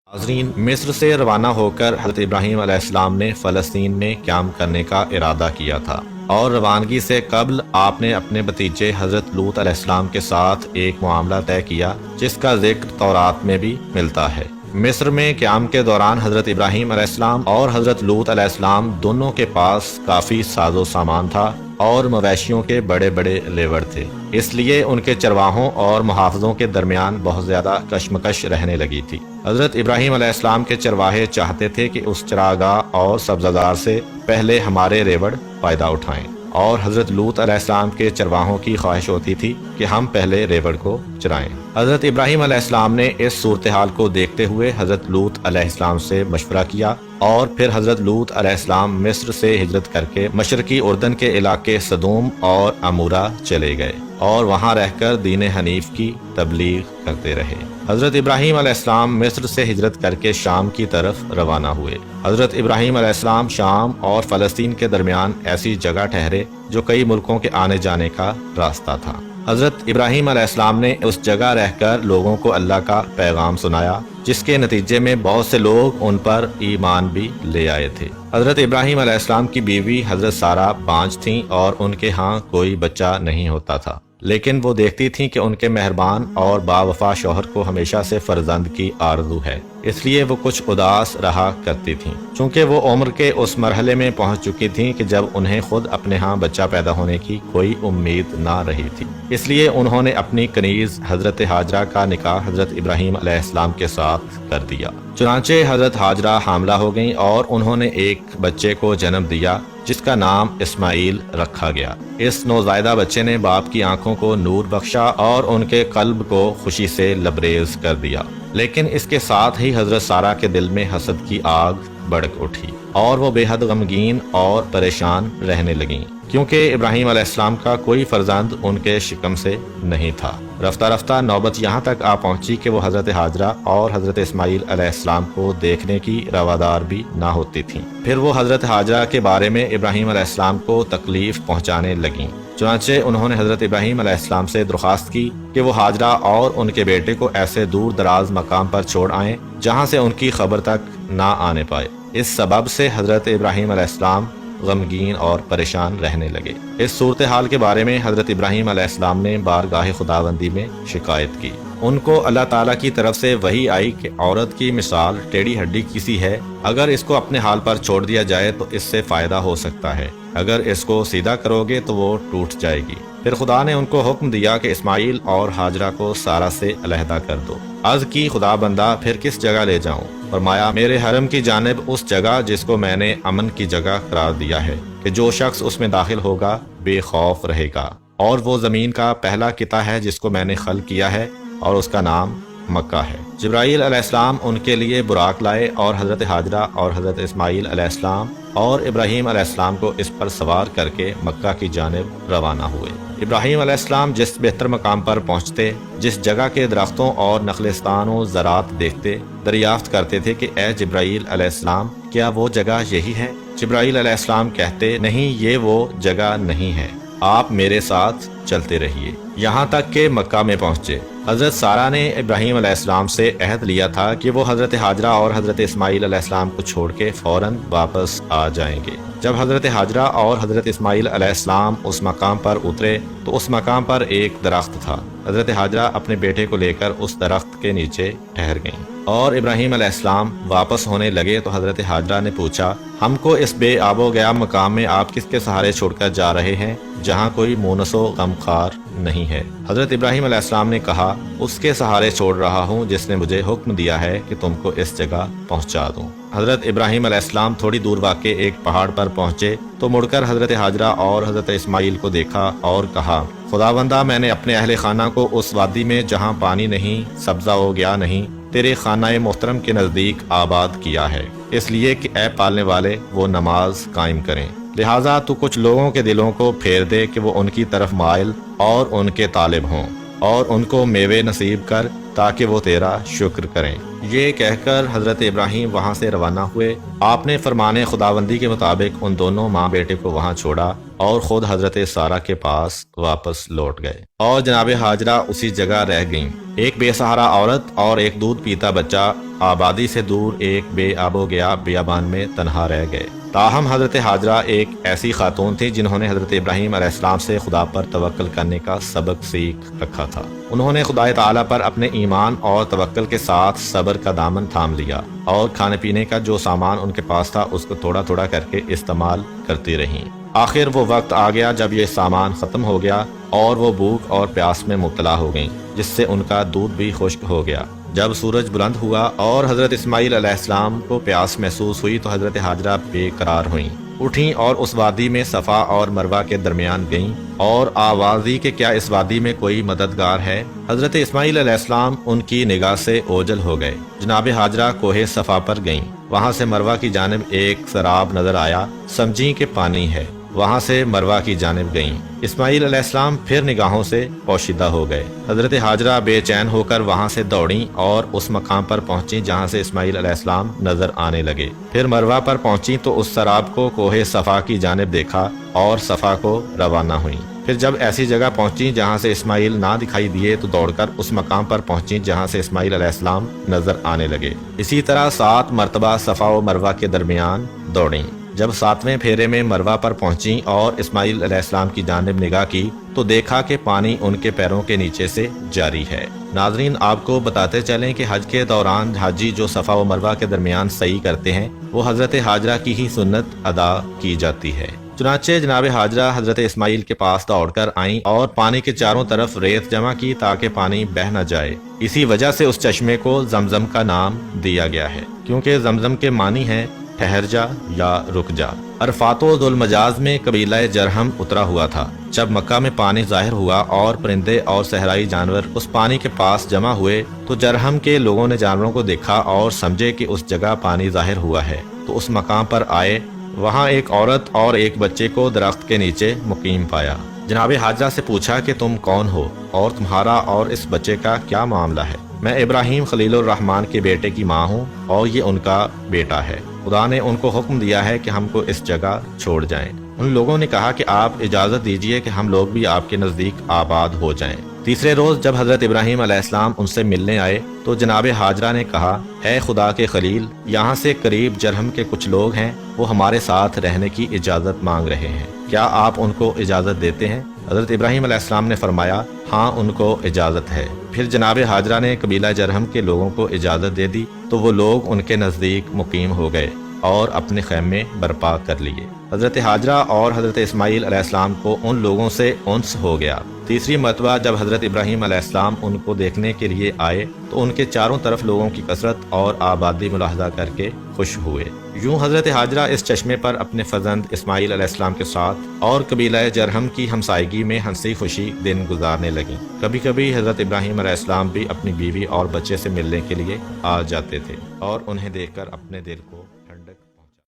नाज़रीन, मिस्र से रवाना होकर हज़रत इब्राहीम अलैहिस्सलाम ने फ़लस्तीन में क़याम करने का इरादा किया था और रवानगी से कबल आपने अपने भतीजे हज़रत लूत अलैहिस्सलाम के साथ एक मामला तय किया जिसका जिक्र तौरात में भी मिलता है। मिस्र में क़याम के दौरान हज़रत इब्राहीम अलैहिस्सलाम और हज़रत लूत अलैहिस्सलाम दोनों के पास काफ़ी साजो सामान था और मवेशियों के बड़े बड़े लेवर थे, इसलिए उनके चरवाहों और मुहाफ़िज़ों के दरमियान बहुत ज़्यादा कशमकश रहने लगी थी। हज़रत इब्राहीम अलैहिस्सलाम के चरवाहे चाहते थे कि उस चरागाह और सब्ज़ादार से पहले हमारे रेवड़ फ़ायदा उठाएं, और हज़रत लूत अलैहिस्सलाम के चरवाहों की ख्वाहिश होती थी कि हम पहले रेवड़ को चराएं। हज़रत इब्राहीम अलैहिस्सलाम ने इस सूरत हाल को देखते हुए हज़रत लूत अलैहिस्सलाम से मशवरा किया और फिर हज़रत लूत अलैहिस्सलाम मिस्र से हिजरत करके मशरकी उर्दन के इलाके सदूम और अमूरा चले गए और वहाँ रहकर दीन हनीफ की तबलीग करते रहे। हज़रत इब्राहीम अलैहिस्सलाम मिस्र से हिजरत करके शाम की तरफ रवाना हुए। हज़रत इब्राहीम अलैहिस्सलाम शाम और फ़लस्तीन के दरमियान ऐसी जगह ठहरे जो कई मुल्कों के आने जाने का रास्ता था। हज़रत इब्राहीम अलैहिस्सलाम ने उस जगह रहकर लोगों को अल्लाह का पैगाम सुनाया, जिसके नतीजे में बहुत से लोग उन पर ईमान भी ले आए थे। हज़रत इब्राहीम अलैहिस्सलाम की बीवी हज़रत सारा बांझ थीं और उनके यहाँ कोई बच्चा नहीं होता था, लेकिन वो देखती थीं कि उनके मेहरबान और बावफा शौहर को हमेशा से फर्जंद की आरज़ू है, इसलिए वो कुछ उदास रहा करती थीं। चूँकि वो उम्र के उस मरहले में पहुँच चुकी थीं कि जब उन्हें खुद अपने यहाँ बच्चा पैदा होने की कोई उम्मीद ना रही थी, इसलिए उन्होंने अपनी कनीज़ हज़रत हाजरा का निकाह हज़रत इब्राहीम अलैहिस्सलाम के साथ कर दिया। चुनांचे हज़रत हाजरा हामला हो गईं और उन्होंने एक बच्चे को जन्म दिया जिसका नाम इस्माइल रखा गया। इस नौज़ायदा बच्चे ने बाप की आंखों को नूर बख्शा और उनके कल्ब को खुशी से लबरेज कर दिया, लेकिन इसके साथ ही हज़रत सारा के दिल में हसद की आग भड़क उठी और वो बेहद गमगीन और परेशान रहने लगीं, क्योंकि इब्राहीम अलैहिस्सलाम का कोई फर्जंद उनके शिकम से नहीं था। रफ्ता रफ्ता नौबत यहाँ तक आ पहुँची कि वो हज़रत हाजरा और हज़रत इस्माइल अलैहिस्सलाम को देखने की रवादार भी ना होती थीं। फिर वो हज़रत हाजरा के बारे में इब्राहीम अलैहिस्सलाम को तकलीफ़ पहुँचाने लगीं। चुनांचे उन्होंने हज़रत इब्राहीम अलैहिस्सलाम से दरख्वास्त की कि वो हाजरा और उनके बेटे को ऐसे दूर दराज मकाम पर छोड़ आएँ जहाँ से उनकी खबर तक ना आने पाए। इस सबब से हज़रत इब्राहीम अलैहिस्सलाम गमगीन और परेशान रहने लगे। इस सूरत हाल के बारे में हज़रत इब्राहीम अलैहिस्सलाम ने बारगाह खुदाबंदी में शिकायत की। उनको अल्लाह ताला की तरफ से वही आई कि औरत की मिसाल टेढ़ी हड्डी की सी है, अगर इसको अपने हाल पर छोड़ दिया जाए तो इससे फ़ायदा हो सकता है, अगर इसको सीधा करोगे तो वो टूट जाएगी। फिर खुदा ने उनको हुक्म दिया कि इस्माइल और हाजरा को सारा से अलहदा कर दो। अर्ज़ की, खुदा बंदा फिर किस जगह ले जाऊं? फरमाया, मेरे हरम की जानिब उस जगह जिसको मैंने अमन की जगह करार दिया है कि जो शख्स उसमें दाखिल होगा बेखौफ रहेगा, और वो ज़मीन का पहला किता है जिसको मैंने खल किया है और उसका नाम मक्का है। जिब्राईल अलैहिस्सलाम उनके लिए बुराक लाए और हज़रत हाजरा और हज़रत इस्माइल अलैहिस्सलाम और इब्राहीम अलैहिस्सलाम को इस पर सवार करके मक्का की जानिब रवाना हुए। इब्राहीम अलैहिस्सलाम जिस बेहतर मकाम पर पहुँचते, जिस जगह के दरख्तों और नखलिस्तानों ज़रात देखते, दरियाफ्त करते थे कि ए जिब्राईल अलैहिस्सलाम, क्या वो जगह यही है? जिब्राईल अलैहिस्सलाम कहते, नहीं, ये वो जगह नहीं है, आप मेरे साथ चलते रहिए। यहाँ तक के मक्का में पहुँचे। हज़रत सारा ने इब्राहीम अलैहिस्सलाम से अहद लिया था कि वो हज़रत हाजरा और हज़रत इस्माइल अलैहिस्सलाम को छोड़ के फ़ौरन वापस आ जाएंगे। जब हज़रत हाजरा और हज़रत इस्माइल अलैहिस्सलाम उस मकाम पर उतरे तो उस मकाम पर एक दरख्त था। हज़रत हाजरा अपने बेटे को लेकर उस दरख्त के नीचे ठहर गईं और इब्राहीम अलैहिस्सलाम वापस होने लगे तो हज़रत हाजरा ने पूछा, हमको इस बेआबो गया मकाम में आप किसके सहारे छोड़कर जा रहे हैं जहाँ कोई मोनसो गमखार नहीं है? हज़रत इब्राहीम अलैहिस्सलाम ने कहा, उसके सहारे छोड़ रहा हूँ जिसने मुझे हुक्म दिया है कि तुमको इस जगह पहुँचा दूँ। हज़रत इब्राहीम अलैहिस्सलाम थोड़ी दूर वाक़े एक पहाड़ पर पहुँचे तो मुड़कर हज़रत हाजरा और हज़रत इस्माइल को देखा और कहा, खुदावंदा, मैंने अपने अहले खाना को उस वादी में जहाँ पानी नहीं, सब्ज़ा हो गया नहीं, तेरे खाना मोहतरम के नज़दीक आबाद किया है, इसलिए कि ऐ पालने वाले वो नमाज कायम करें। लिहाजा तू कुछ लोगों के दिलों को फेर दे कि वो उनकी तरफ माइल और उनके तालिब हों, اور ان کو میوے نصیب کر تاکہ وہ تیرا شکر کریں۔ یہ کہہ کر حضرت ابراہیم وہاں سے روانہ ہوئے۔ آپ نے فرمان خداوندی کے مطابق ان دونوں ماں بیٹے کو وہاں چھوڑا اور خود حضرت سارہ کے پاس واپس لوٹ گئے، اور جناب ہاجرہ اسی جگہ رہ گئیں۔ ایک بے سہارا عورت اور ایک دودھ پیتا بچہ آبادی سے دور ایک بے آب و گیا بیابان میں تنہا رہ گئے۔ تاہم حضرت ہاجرہ ایک ایسی خاتون تھی جنہوں نے حضرت ابراہیم علیہ السلام سے خدا پر توکل کرنے کا سبق سیکھ رکھا تھا۔ انہوں نے خدا تعالیٰ پر اپنے ایمان اور توکل کے ساتھ صبر کا دامن تھام لیا، اور کھانے پینے کا جو سامان ان کے پاس تھا اس کو تھوڑا تھوڑا کر کے استعمال کرتی رہیں۔ آخر وہ وقت آ گیا جب یہ سامان ختم ہو گیا اور وہ بھوک اور پیاس میں مبتلا ہو گئیں، جس سے ان کا دودھ بھی خشک ہو گیا۔ جب سورج بلند ہوا اور حضرت اسماعیل علیہ السلام کو پیاس محسوس ہوئی تو حضرت ہاجرہ بے قرار ہوئیں، اٹھیں اور اس وادی میں صفا اور مروہ کے درمیان گئیں اور آواز دی کہ کیا اس وادی میں کوئی مددگار ہے؟ حضرت اسماعیل علیہ السلام ان کی نگاہ سے اوجھل ہو گئے۔ جناب ہاجرہ کوہ صفا پر گئیں، وہاں سے مروہ کی جانب ایک سراب نظر آیا، سمجھیں کہ پانی ہے، وہاں سے مروہ کی جانب گئیں۔ اسماعیل علیہ السلام پھر نگاہوں سے پوشیدہ ہو گئے۔ حضرت ہاجرہ بے چین ہو کر وہاں سے دوڑیں اور اس مقام پر پہنچیں جہاں سے اسماعیل علیہ السلام نظر آنے لگے۔ پھر مروہ پر پہنچیں تو اس سراب کو کوہ صفا کی جانب دیکھا اور صفا کو روانہ ہوئیں۔ پھر جب ایسی جگہ پہنچیں جہاں سے اسماعیل نہ دکھائی دیے تو دوڑ کر اس مقام پر پہنچیں جہاں سے اسماعیل علیہ السلام نظر آنے لگے۔ اسی طرح 7 مرتبہ صفا و مروہ کے درمیان دوڑیں۔ جب 7ویں پھیرے میں مروہ پر پہنچیں اور اسماعیل علیہ السلام کی جانب نگاہ کی تو دیکھا کہ پانی ان کے پیروں کے نیچے سے جاری ہے۔ ناظرین، آپ کو بتاتے چلیں کہ حج کے دوران حاجی جو صفا و مروہ کے درمیان سعی کرتے ہیں وہ حضرت ہاجرہ کی ہی سنت ادا کی جاتی ہے۔ چنانچہ جناب ہاجرہ حضرت اسماعیل کے پاس دوڑ کر آئیں اور پانی کے چاروں طرف ریت جمع کی تاکہ پانی بہہ نہ جائے۔ اسی وجہ سے اس چشمے کو زمزم کا نام دیا گیا ہے، کیونکہ زمزم کے معنی ہے ٹھہر جا یا رک جا۔ عرفات و ذوالمجاز میں قبیلہ جرہم اترا ہوا تھا۔ جب مکہ میں پانی ظاہر ہوا اور پرندے اور صحرائی جانور اس پانی کے پاس جمع ہوئے تو جرہم کے لوگوں نے جانوروں کو دیکھا اور سمجھے کہ اس جگہ پانی ظاہر ہوا ہے، تو اس مقام پر آئے۔ وہاں ایک عورت اور ایک بچے کو درخت کے نیچے مقیم پایا۔ جناب ہاجرہ سے پوچھا کہ تم کون ہو اور تمہارا اور اس بچے کا کیا معاملہ ہے؟ میں ابراہیم خلیل الرحمن کے بیٹے کی ماں ہوں اور یہ ان کا بیٹا ہے۔ خدا نے ان کو حکم دیا ہے کہ ہم کو اس جگہ چھوڑ جائیں۔ ان لوگوں نے کہا کہ آپ اجازت دیجئے کہ ہم لوگ بھی آپ کے نزدیک آباد ہو جائیں۔ تیسرے روز جب حضرت ابراہیم علیہ السلام ان سے ملنے آئے تو جناب ہاجرہ نے کہا، اے خدا کے خلیل، یہاں سے قریب جرہم کے کچھ لوگ ہیں، وہ ہمارے ساتھ رہنے کی اجازت مانگ رہے ہیں، کیا آپ ان کو اجازت دیتے ہیں؟ حضرت ابراہیم علیہ السلام نے فرمایا، ہاں ان کو اجازت ہے۔ پھر جناب ہاجرہ نے قبیلہ جرہم کے لوگوں کو اجازت دے دی تو وہ لوگ ان کے نزدیک مقیم ہو گئے اور اپنے خیمے برپا کر لیے۔ حضرت ہاجرہ اور حضرت اسماعیل علیہ السلام کو ان لوگوں سے انس ہو گیا۔ تیسری مرتبہ جب حضرت ابراہیم علیہ السلام ان کو دیکھنے کے لیے آئے تو ان کے چاروں طرف لوگوں کی کثرت اور آبادی ملاحظہ کر کے خوش ہوئے۔ یوں حضرت ہاجرہ اس چشمے پر اپنے فرزند اسماعیل علیہ السلام کے ساتھ اور قبیلہ جرہم کی ہمسائیگی میں ہنسی خوشی دن گزارنے لگیں۔ کبھی کبھی حضرت ابراہیم علیہ السلام بھی اپنی بیوی اور بچے سے ملنے کے لیے آ جاتے تھے اور انہیں دیکھ کر اپنے دل کو